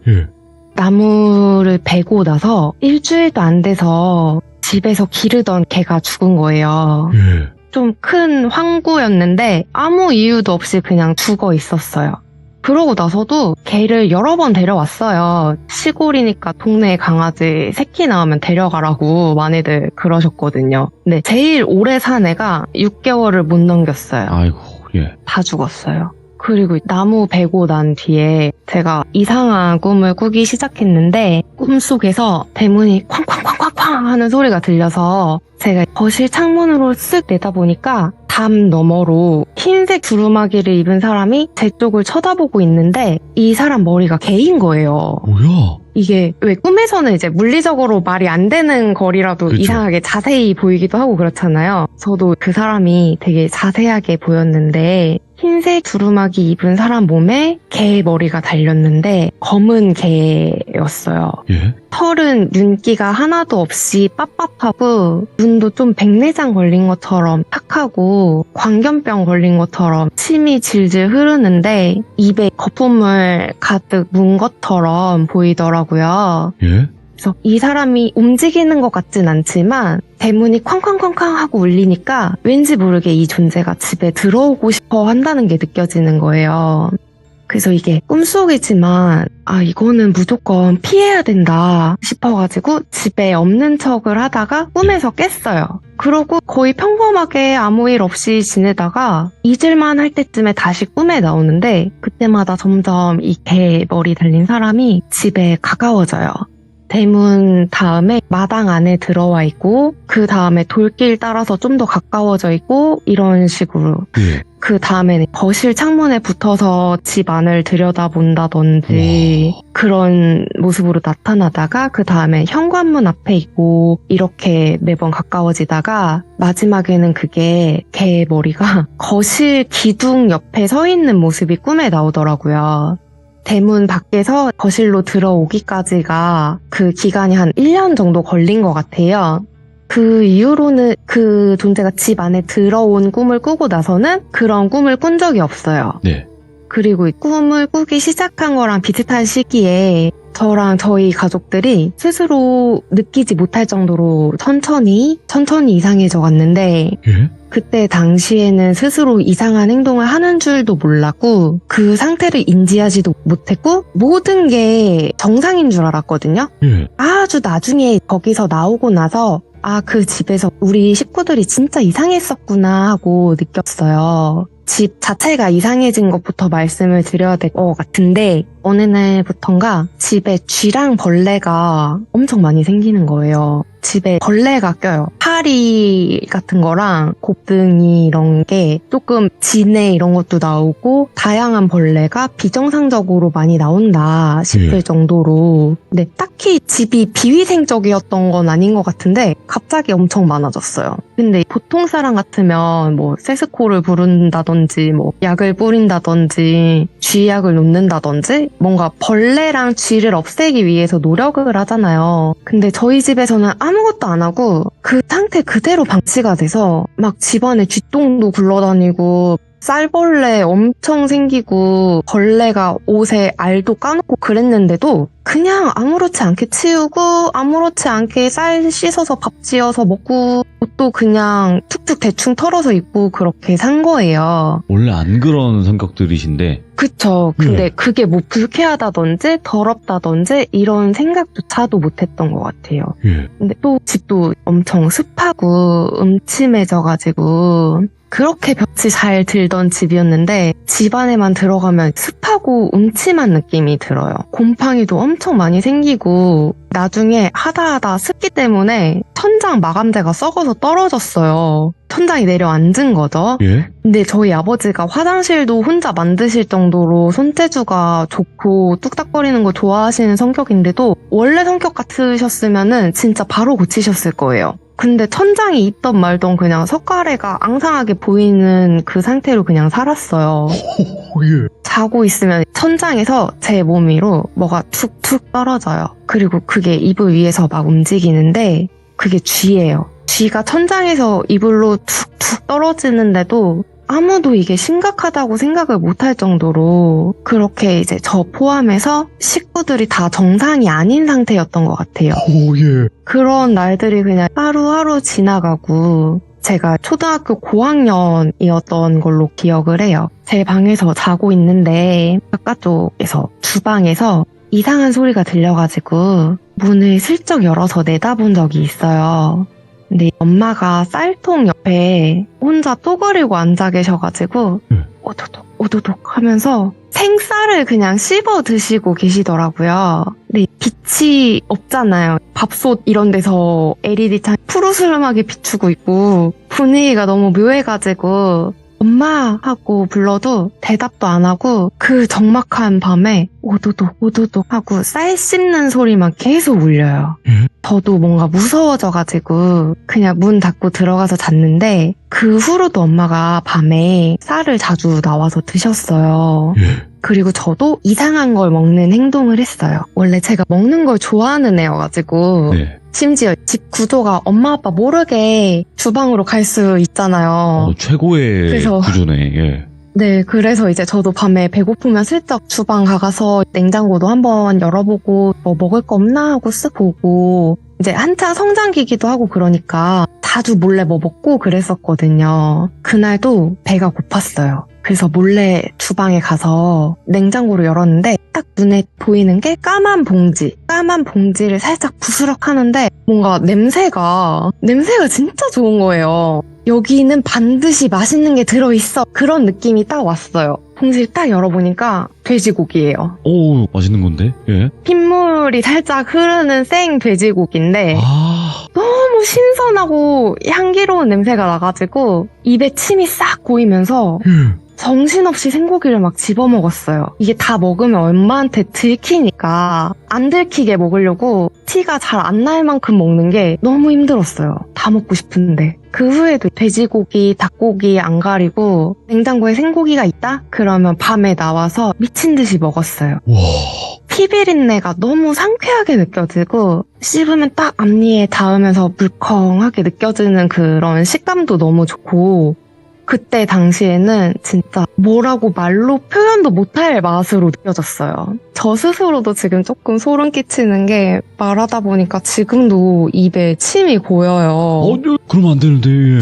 예. 나무를 베고 나서 일주일도 안 돼서 집에서 기르던 개가 죽은 거예요. 예. 좀 큰 황구였는데 아무 이유도 없이 그냥 죽어 있었어요. 그러고 나서도 개를 여러 번 데려왔어요. 시골이니까 동네 강아지 새끼 나오면 데려가라고 많이들 그러셨거든요. 근데 제일 오래 산 애가 6개월을 못 넘겼어요. 아이고, 예. 다 죽었어요. 그리고 나무 베고 난 뒤에 제가 이상한 꿈을 꾸기 시작했는데 꿈속에서 대문이 쾅쾅쾅쾅쾅 하는 소리가 들려서 제가 거실 창문으로 쓱 내다보니까 담 너머로 흰색 두루마기를 입은 사람이 제 쪽을 쳐다보고 있는데 이 사람 머리가 개인 거예요. 뭐야? 이게 왜 꿈에서는 이제 물리적으로 말이 안 되는 거리라도 그쵸. 이상하게 자세히 보이기도 하고 그렇잖아요. 저도 그 사람이 되게 자세하게 보였는데 흰색 두루마기 입은 사람 몸에 개 머리가 달렸는데 검은 개였어요. 예? 털은 윤기가 하나도 없이 빳빳하고 눈도 좀 백내장 걸린 것처럼 탁하고 광견병 걸린 것처럼 침이 질질 흐르는데 입에 거품을 가득 문 것처럼 보이더라고요. 예? 그래서 이 사람이 움직이는 것 같진 않지만 대문이 쾅쾅쾅쾅 하고 울리니까 왠지 모르게 이 존재가 집에 들어오고 싶어 한다는 게 느껴지는 거예요. 그래서 이게 꿈속이지만 이거는 무조건 피해야 된다 싶어가지고 집에 없는 척을 하다가 꿈에서 깼어요. 그러고 거의 평범하게 아무 일 없이 지내다가 잊을만 할 때쯤에 다시 꿈에 나오는데 그때마다 점점 이 개 머리 달린 사람이 집에 가까워져요. 대문 다음에 마당 안에 들어와 있고 그 다음에 돌길 따라서 좀 더 가까워져 있고 이런 식으로 예. 그 다음에는 거실 창문에 붙어서 집 안을 들여다본다든지 그런 모습으로 나타나다가 그 다음에 현관문 앞에 있고 이렇게 매번 가까워지다가 마지막에는 그게 개 머리가 거실 기둥 옆에 서 있는 모습이 꿈에 나오더라고요. 대문 밖에서 거실로 들어오기까지가 그 기간이 한 1년 정도 걸린 것 같아요. 그 이후로는 그 존재가 집 안에 들어온 꿈을 꾸고 나서는 그런 꿈을 꾼 적이 없어요. 네. 그리고 이 꿈을 꾸기 시작한 거랑 비슷한 시기에 저랑 저희 가족들이 스스로 느끼지 못할 정도로 천천히 이상해져 갔는데 예? 그때 당시에는 스스로 이상한 행동을 하는 줄도 몰랐고 그 상태를 인지하지도 못했고 모든 게 정상인 줄 알았거든요. 예. 아주 나중에 거기서 나오고 나서 그 집에서 우리 식구들이 진짜 이상했었구나 하고 느꼈어요. 집 자체가 이상해진 것부터 말씀을 드려야 될 것 같은데 어느 날부턴가 집에 쥐랑 벌레가 엄청 많이 생기는 거예요. 집에 벌레가 껴요. 파리 같은 거랑 곱등이 이런 게 조금 진해 이런 것도 나오고 다양한 벌레가 비정상적으로 많이 나온다 싶을 정도로 근데 딱히 집이 비위생적이었던 건 아닌 것 같은데 갑자기 엄청 많아졌어요. 근데 보통 사람 같으면 뭐 세스코를 부른다든지 뭐 약을 뿌린다든지 쥐약을 놓는다든지 뭔가 벌레랑 쥐를 없애기 위해서 노력을 하잖아요. 근데 저희 집에서는 아무것도 안 하고 그 상태 그대로 방치가 돼서 막 집안에 쥐똥도 굴러다니고 쌀벌레 엄청 생기고 벌레가 옷에 알도 까놓고 그랬는데도 그냥 아무렇지 않게 치우고 아무렇지 않게 쌀 씻어서 밥 지어서 먹고 옷도 그냥 툭툭 대충 털어서 입고 그렇게 산 거예요. 원래 안 그런 성격들이신데. 그쵸. 근데 그게 뭐 불쾌하다든지 더럽다든지 이런 생각조차도 못했던 것 같아요. 예. 근데 또 집도 엄청 습하고 음침해져가지고 그렇게 볕이 잘 들던 집이었는데 집 안에만 들어가면 습하고 음침한 느낌이 들어요. 곰팡이도 엄청 많이 생기고 나중에 하다 습기 때문에 천장 마감재가 썩어서 떨어졌어요. 천장이 내려앉은 거죠. 예? 근데 저희 아버지가 화장실도 혼자 만드실 정도로 손재주가 좋고 뚝딱거리는 거 좋아하시는 성격인데도 원래 성격 같으셨으면은 진짜 바로 고치셨을 거예요. 근데 천장이 있던 말던 그냥 석가래가 앙상하게 보이는 그 상태로 그냥 살았어요. 예. 자고 있으면 천장에서 제 몸 위로 뭐가 툭툭 떨어져요. 그리고 그게 이불 위에서 막 움직이는데 그게 쥐예요. 쥐가 천장에서 이불로 툭툭 떨어지는데도 아무도 이게 심각하다고 생각을 못할 정도로 그렇게 이제 저 포함해서 식구들이 다 정상이 아닌 상태였던 것 같아요. 오, 예. 그런 날들이 그냥 하루하루 지나가고 제가 초등학교 고학년이었던 걸로 기억을 해요. 제 방에서 자고 있는데 바깥쪽에서 주방에서 이상한 소리가 들려가지고 문을 슬쩍 열어서 내다본 적이 있어요. 근데 엄마가 쌀통 옆에 혼자 또그리고 앉아 계셔가지고 오도독 오도독 하면서 생쌀을 그냥 씹어 드시고 계시더라고요. 근데 빛이 없잖아요. 밥솥 이런 데서 LED창 푸르스름하게 비추고 있고 분위기가 너무 묘해가지고 엄마 하고 불러도 대답도 안 하고 그 적막한 밤에 오도독 오도독 하고 쌀 씹는 소리만 계속 울려요. 저도 뭔가 무서워져가지고 그냥 문 닫고 들어가서 잤는데 그 후로도 엄마가 밤에 쌀을 자주 나와서 드셨어요. 그리고 저도 이상한 걸 먹는 행동을 했어요. 원래 제가 먹는 걸 좋아하는 애여가지고 네. 심지어 집 구조가 엄마 아빠 모르게 주방으로 갈 수 있잖아요. 최고의 그래서- 구조네. 예. 네, 그래서 이제 저도 밤에 배고프면 슬쩍 주방 가서 냉장고도 한번 열어보고 뭐 먹을 거 없나 하고 쓱 보고 이제 한창 성장기기도 하고 그러니까 자주 몰래 뭐 먹고 그랬었거든요. 그날도 배가 고팠어요. 그래서 몰래 주방에 가서 냉장고를 열었는데 딱 눈에 보이는 게 까만 봉지를 살짝 부스럭 하는데 뭔가 냄새가 진짜 좋은 거예요. 여기는 반드시 맛있는 게 들어있어. 그런 느낌이 딱 왔어요. 봉지를 딱 열어보니까 돼지고기예요. 오, 맛있는 건데? 예. 핏물이 살짝 흐르는 생 돼지고기인데 아, 너무 신선하고 향기로운 냄새가 나가지고 입에 침이 싹 고이면서 정신없이 생고기를 막 집어먹었어요. 이게 다 먹으면 엄마한테 들키니까 안 들키게 먹으려고 티가 잘 안 날 만큼 먹는 게 너무 힘들었어요. 다 먹고 싶은데. 그 후에도 돼지고기, 닭고기 안 가리고 냉장고에 생고기가 있다? 그러면 밤에 나와서 미친 듯이 먹었어요. 와. 피비린내가 너무 상쾌하게 느껴지고 씹으면 딱 앞니에 닿으면서 물컹하게 느껴지는 그런 식감도 너무 좋고 그때 당시에는 진짜 뭐라고 말로 표현도 못할 맛으로 느껴졌어요. 저 스스로도 지금 조금 소름 끼치는 게 말하다 보니까 지금도 입에 침이 고여요. 그러면 안 되는데. 예.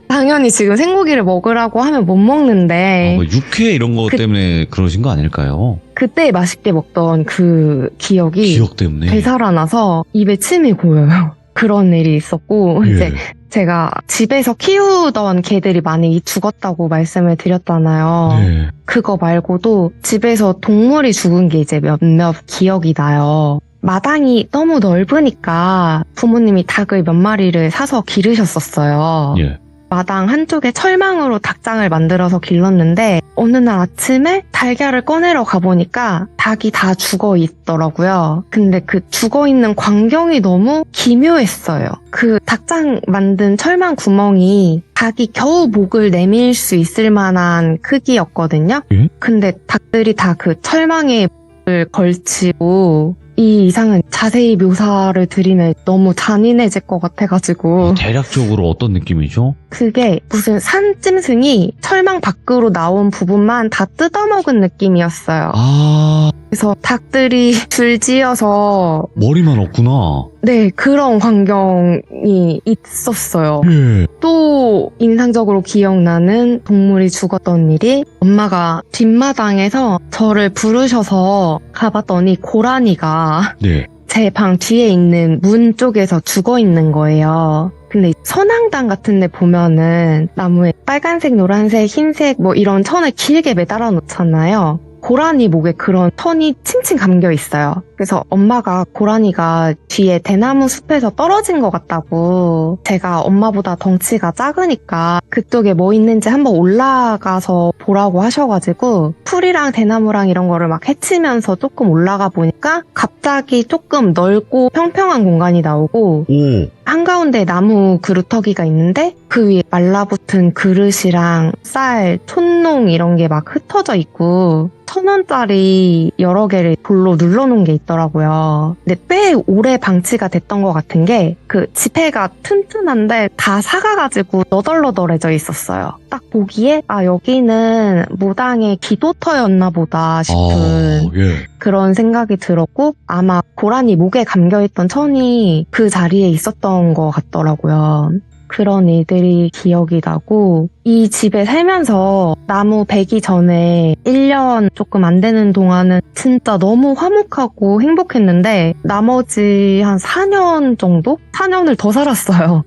당연히 지금 생고기를 먹으라고 하면 못 먹는데 뭐 육회 이런 거 때문에 그러신 거 아닐까요? 그때 맛있게 먹던 그 기억이 기억 때문에. 되살아나서 입에 침이 고여요. 그런 일이 있었고 예. 이제 제가 집에서 키우던 개들이 많이 죽었다고 말씀을 드렸잖아요. 네. 그거 말고도 집에서 동물이 죽은 게 이제 몇몇 기억이 나요. 마당이 너무 넓으니까 부모님이 닭을 몇 마리를 사서 기르셨었어요. 예. 마당 한쪽에 철망으로 닭장을 만들어서 길렀는데 어느 날 아침에 달걀을 꺼내러 가보니까 닭이 다 죽어 있더라고요. 근데 그 죽어 있는 광경이 너무 기묘했어요. 그 닭장 만든 철망 구멍이 닭이 겨우 목을 내밀 수 있을 만한 크기였거든요. 예? 근데 닭들이 다 그 철망에 목을 걸치고 이 이상은 자세히 묘사를 드리면 너무 잔인해질 것 같아가지고 대략적으로 어떤 느낌이죠? 그게 무슨 산짐승이 철망 밖으로 나온 부분만 다 뜯어먹은 느낌이었어요. 아, 그래서 닭들이 줄지어서 머리만 없구나. 네 그런 광경이 있었어요. 예. 또 인상적으로 기억나는 동물이 죽었던 일이 엄마가 뒷마당에서 저를 부르셔서 가봤더니 고라니가 네. 제 방 뒤에 있는 문 쪽에서 죽어 있는 거예요. 근데 선앙당 같은 데 보면은 나무에 빨간색, 노란색, 흰색 뭐 이런 천을 길게 매달아 놓잖아요. 고라니 목에 그런 천이 칭칭 감겨 있어요. 그래서 엄마가 고라니가 뒤에 대나무 숲에서 떨어진 것 같다고 제가 엄마보다 덩치가 작으니까 그쪽에 뭐 있는지 한번 올라가서 보라고 하셔가지고 풀이랑 대나무랑 이런 거를 막 헤치면서 조금 올라가 보니까 갑자기 조금 넓고 평평한 공간이 나오고 오. 한가운데 나무 그루터기가 있는데 그 위에 말라붙은 그릇이랑 쌀, 촛농 이런 게 막 흩어져 있고 1,000원짜리 여러 개를 돌로 눌러놓은 게 있더라고요. 근데 꽤 오래 방치가 됐던 것 같은 게 그 지폐가 튼튼한데 다 사가가지고 너덜너덜해져 있었어요. 딱 보기에 아 여기는 무당의 기도터였나 보다 싶은 예. 그런 생각이 들었고 아마 고라니 목에 감겨있던 천이 그 자리에 있었던 것 같더라고요. 그런 일들이 기억이 나고 이 집에 살면서 나무 베기 전에 1년 조금 안 되는 동안은 진짜 너무 화목하고 행복했는데 나머지 한 4년 정도? 4년을 더 살았어요.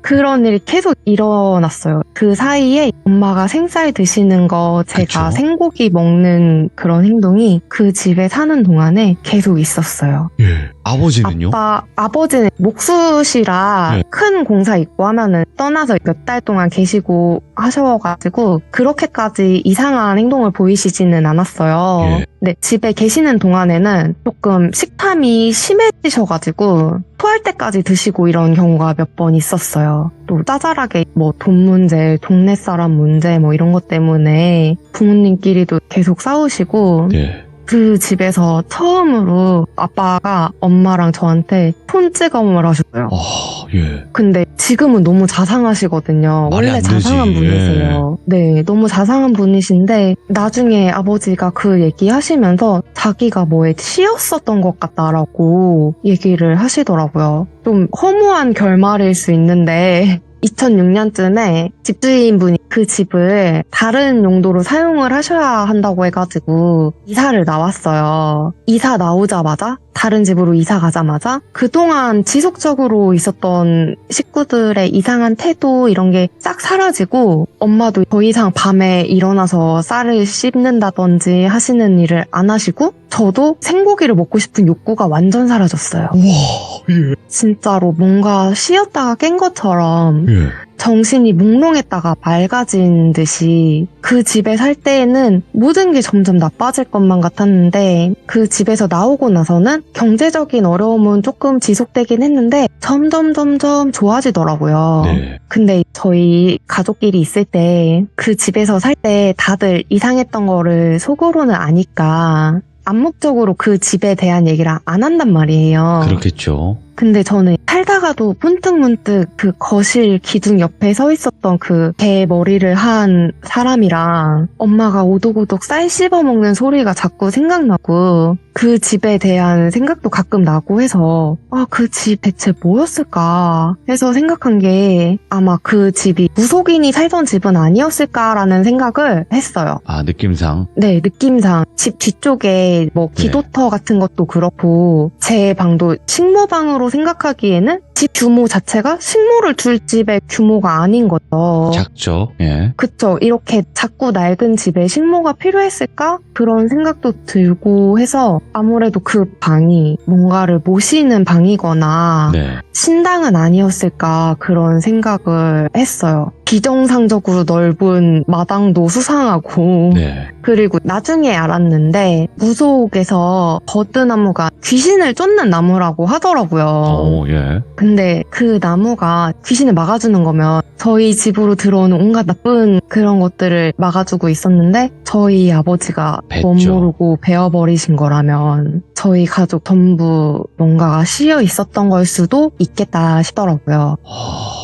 그런 일이 계속 일어났어요. 그 사이에 엄마가 생쌀 드시는 거 제가 그쵸? 생고기 먹는 그런 행동이 그 집에 사는 동안에 계속 있었어요. 아버지는요? 아버지는 목수시라 네. 큰 공사 있고 하면은 떠나서 몇 달 동안 계시고 하셔가지고 그렇게까지 이상한 행동을 보이시지는 않았어요. 예. 근데 집에 계시는 동안에는 조금 식탐이 심해지셔가지고 토할 때까지 드시고 이런 경우가 몇 번 있었어요. 또 짜잘하게 뭐 돈 문제, 동네 사람 문제 뭐 이런 것 때문에 부모님끼리도 계속 싸우시고 네. 그 집에서 처음으로 아빠가 엄마랑 저한테 손찌검을 하셨어요. 예. 근데 지금은 너무 자상하시거든요. 말이 원래 안 되지. 자상한 분이세요. 네, 너무 자상한 분이신데 나중에 아버지가 그 얘기 하시면서 자기가 뭐에 치였었던 것 같다라고 얘기를 하시더라고요. 좀 허무한 결말일 수 있는데 2006년쯤에 집주인분이 그 집을 다른 용도로 사용을 하셔야 한다고 해가지고 이사를 나왔어요. 이사 나오자마자 다른 집으로 이사 가자마자 그동안 지속적으로 있었던 식구들의 이상한 태도 이런 게 싹 사라지고 엄마도 더 이상 밤에 일어나서 쌀을 씹는다든지 하시는 일을 안 하시고 저도 생고기를 먹고 싶은 욕구가 완전 사라졌어요. 우와, 예. 진짜로 뭔가 쉬었다가 깬 것처럼 예. 정신이 몽롱했다가 맑아진 듯이 그 집에 살 때에는 모든 게 점점 나빠질 것만 같았는데 그 집에서 나오고 나서는 경제적인 어려움은 조금 지속되긴 했는데 점점 좋아지더라고요. 네. 근데 저희 가족끼리 있을 때 그 집에서 살 때 다들 이상했던 거를 속으로는 아니까 암묵적으로 그 집에 대한 얘기를 안 한단 말이에요. 그렇겠죠. 근데 저는 살다가도 문득 그 거실 기둥 옆에 서 있었던 그 개 머리를 한 사람이랑 엄마가 오독오독 쌀 씹어먹는 소리가 자꾸 생각나고 그 집에 대한 생각도 가끔 나고 해서 그 집 대체 뭐였을까 해서 생각한 게 아마 그 집이 무속인이 살던 집은 아니었을까라는 생각을 했어요. 아, 느낌상. 네, 느낌상 집 뒤쪽에 뭐 기도터 같은 것도 그렇고 제 방도 식모방으로 생각하기에는 집 규모 자체가 식모를 둘 집의 규모가 아닌 거죠. 작죠. 예. 그쵸. 이렇게 작고 낡은 집에 식모가 필요했을까? 그런 생각도 들고 해서 아무래도 그 방이 뭔가를 모시는 방이거나 네. 신당은 아니었을까 그런 생각을 했어요. 비정상적으로 넓은 마당도 수상하고 네. 그리고 나중에 알았는데 무속에서 버드나무가 귀신을 쫓는 나무라고 하더라고요. 예. 근데 그 나무가 귀신을 막아주는 거면 저희 집으로 들어오는 온갖 나쁜 그런 것들을 막아주고 있었는데 저희 아버지가 뱄죠. 멋모르고 베어버리신 거라면 저희 가족 전부 뭔가가 씌여 있었던 걸 수도 있겠다 싶더라고요.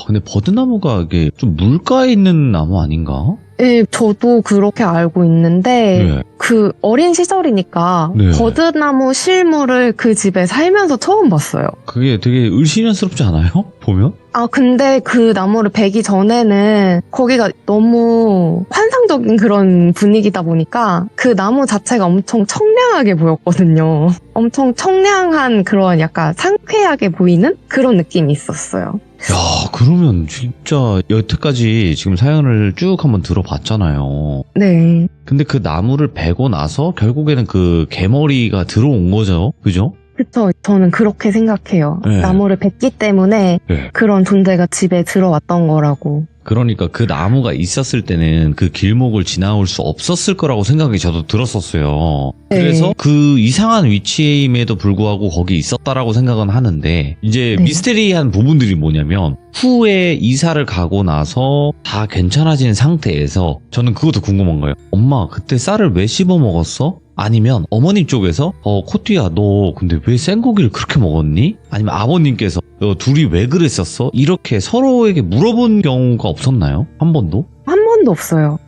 근데 버드나무가 이게 좀 물가에 있는 나무 아닌가? 네, 저도 그렇게 알고 있는데 네. 그 어린 시절이니까 네. 버드나무 실물을 그 집에 살면서 처음 봤어요. 그게 되게 을씨년스럽지 않아요? 보면? 근데 그 나무를 베기 전에는 거기가 너무 환상적인 그런 분위기다 보니까 그 나무 자체가 엄청 청량하게 보였거든요. 엄청 청량한 그런 약간 상쾌하게 보이는 그런 느낌이 있었어요. 야, 그러면 진짜 여태까지 지금 사연을 쭉 한번 들어봤잖아요. 네. 근데 그 나무를 베고 나서 결국에는 그 개머리가 들어온 거죠. 그죠? 그쵸. 저는 그렇게 생각해요. 네. 나무를 뱄기 때문에 네. 그런 존재가 집에 들어왔던 거라고. 그러니까 그 나무가 있었을 때는 그 길목을 지나올 수 없었을 거라고 생각이 저도 들었었어요. 네. 그래서 그 이상한 위치임에도 불구하고 거기 있었다라고 생각은 하는데 이제 네. 미스테리한 부분들이 뭐냐면 후에 이사를 가고 나서 다 괜찮아진 상태에서 저는 그것도 궁금한 거예요. 엄마 그때 쌀을 왜 씹어 먹었어? 아니면 어머님 쪽에서 코띠야 너 근데 왜 생고기를 그렇게 먹었니? 아니면 아버님께서 너 둘이 왜 그랬었어? 이렇게 서로에게 물어본 경우가 없었나요? 한 번도? 한 번도 없어요.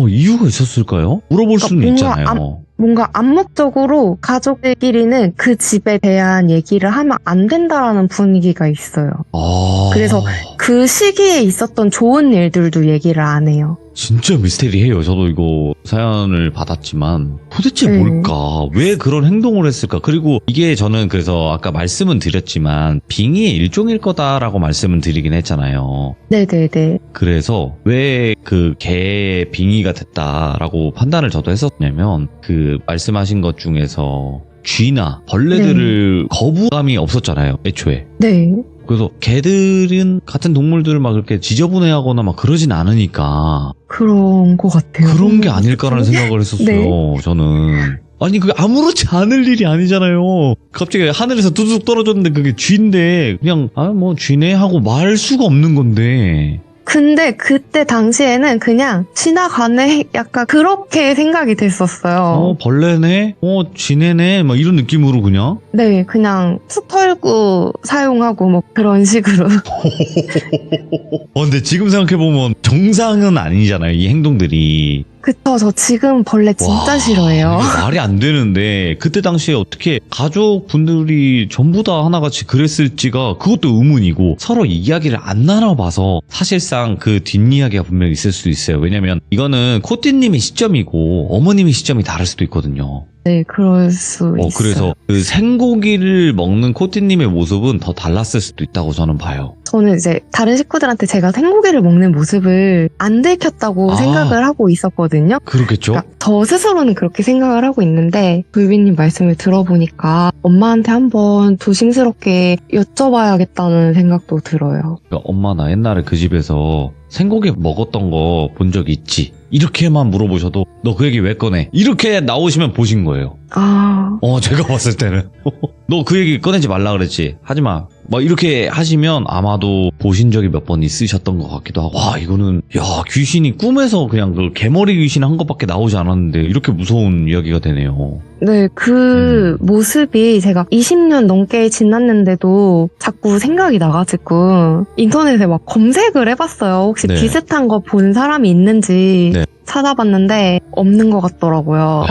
이유가 있었을까요? 물어볼 수는 뭔가 있잖아요. 뭔가 암묵적으로 가족들끼리는 그 집에 대한 얘기를 하면 안 된다라는 분위기가 있어요. 그래서 그 시기에 있었던 좋은 일들도 얘기를 안 해요. 진짜 미스테리해요. 저도 이거 사연을 받았지만 도대체 네. 뭘까? 왜 그런 행동을 했을까? 그리고 이게 저는 그래서 아까 말씀은 드렸지만 빙의의 일종일 거다라고 말씀은 드리긴 했잖아요. 네네네. 그래서 왜 그 개의 빙의가 됐다라고 판단을 저도 했었냐면 그 말씀하신 것 중에서 쥐나 벌레들을 거부감이 없었잖아요. 애초에. 네. 그래서 개들은 같은 동물들을 막 그렇게 지저분해하거나 막 그러진 않으니까 그런 것 같아요. 그런 게 아닐까라는 생각을 했었어요. 네. 저는. 아니 그게 아무렇지 않을 일이 아니잖아요. 갑자기 하늘에서 뚜둑 떨어졌는데 그게 쥐인데 그냥 뭐 쥐네 하고 말 수가 없는 건데. 근데 그때 당시에는 그냥 지나가네? 약간 그렇게 생각이 됐었어요. 벌레네? 쥐네네? 막 이런 느낌으로 그냥. 네, 그냥 툭 털고 사용하고 뭐 그런 식으로. 근데 지금 생각해보면 정상은 아니잖아요. 이 행동들이. 그쵸, 저 지금 벌레 진짜 와, 싫어해요. 이게 말이 안 되는데 그때 당시에 어떻게 가족분들이 전부 다 하나같이 그랬을지가 그것도 의문이고 서로 이야기를 안 나눠봐서 사실상 그 뒷이야기가 분명히 있을 수도 있어요. 왜냐면 이거는 코띠님의 시점이고 어머님의 시점이 다를 수도 있거든요. 네, 그럴 수 있어요. 그래서 그 생고기를 먹는 코띠님의 모습은 더 달랐을 수도 있다고 저는 봐요. 저는 이제 다른 식구들한테 제가 생고기를 먹는 모습을 안 들켰다고 생각을 하고 있었거든요. 그렇겠죠? 그러니까 저 스스로는 그렇게 생각을 하고 있는데 불비님 말씀을 들어보니까 엄마한테 한번 조심스럽게 여쭤봐야겠다는 생각도 들어요. 그러니까 엄마 나 옛날에 그 집에서 생고기 먹었던 거 본 적 있지? 이렇게만 물어보셔도 너 그 얘기 왜 꺼내? 이렇게 나오시면 보신 거예요. 제가 봤을 때는 너 그 얘기 꺼내지 말라 그랬지? 하지마. 막 이렇게 하시면 아마도 보신 적이 몇 번 있으셨던 것 같기도 하고. 와, 이거는 귀신이 꿈에서 그냥 그 개머리 귀신 한 것밖에 나오지 않았는데 이렇게 무서운 이야기가 되네요. 네, 그 모습이 제가 20년 넘게 지났는데도 자꾸 생각이 나가지고 인터넷에 막 검색을 해봤어요. 혹시 네. 비슷한 거 본 사람이 있는지 네. 찾아봤는데 없는 것 같더라고요.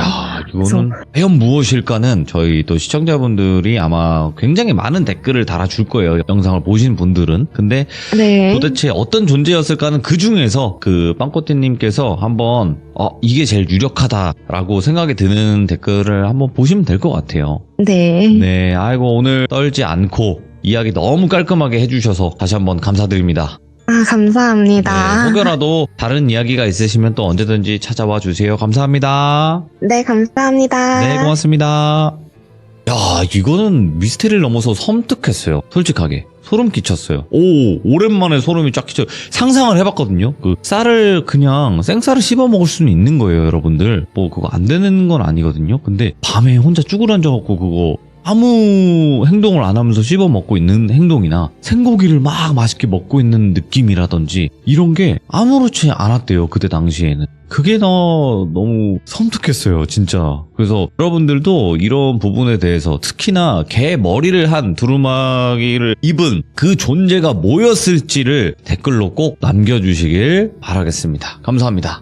이거는 과연 무엇일까는 저희 또 시청자분들이 아마 굉장히 많은 댓글을 달아줄 거예요. 영상을 보신 분들은. 근데 네. 도대체 어떤 존재였을까는 그 중에서 그 빵꼬띠님께서 한번 이게 제일 유력하다라고 생각이 드는 댓글을 한번 보시면 될 것 같아요. 네. 네, 아이고 오늘 떨지 않고 이야기 너무 깔끔하게 해주셔서 다시 한번 감사드립니다. 감사합니다. 네, 혹여라도 다른 이야기가 있으시면 또 언제든지 찾아와 주세요. 감사합니다. 네, 감사합니다. 네, 고맙습니다. 야, 이거는 미스테리를 넘어서 섬뜩했어요. 솔직하게. 소름 끼쳤어요. 오랜만에 소름이 쫙 끼쳐. 상상을 해봤거든요. 그 쌀을 그냥 생쌀을 씹어 먹을 수는 있는 거예요, 여러분들. 뭐 그거 안 되는 건 아니거든요. 근데 밤에 혼자 쭈그러앉아갖고 그거 아무 행동을 안 하면서 씹어 먹고 있는 행동이나 생고기를 막 맛있게 먹고 있는 느낌이라든지 이런 게 아무렇지 않았대요. 그때 당시에는. 그게 너무 섬뜩했어요, 진짜. 그래서 여러분들도 이런 부분에 대해서 특히나 개 머리를 한 두루마기를 입은 그 존재가 뭐였을지를 댓글로 꼭 남겨주시길 바라겠습니다. 감사합니다.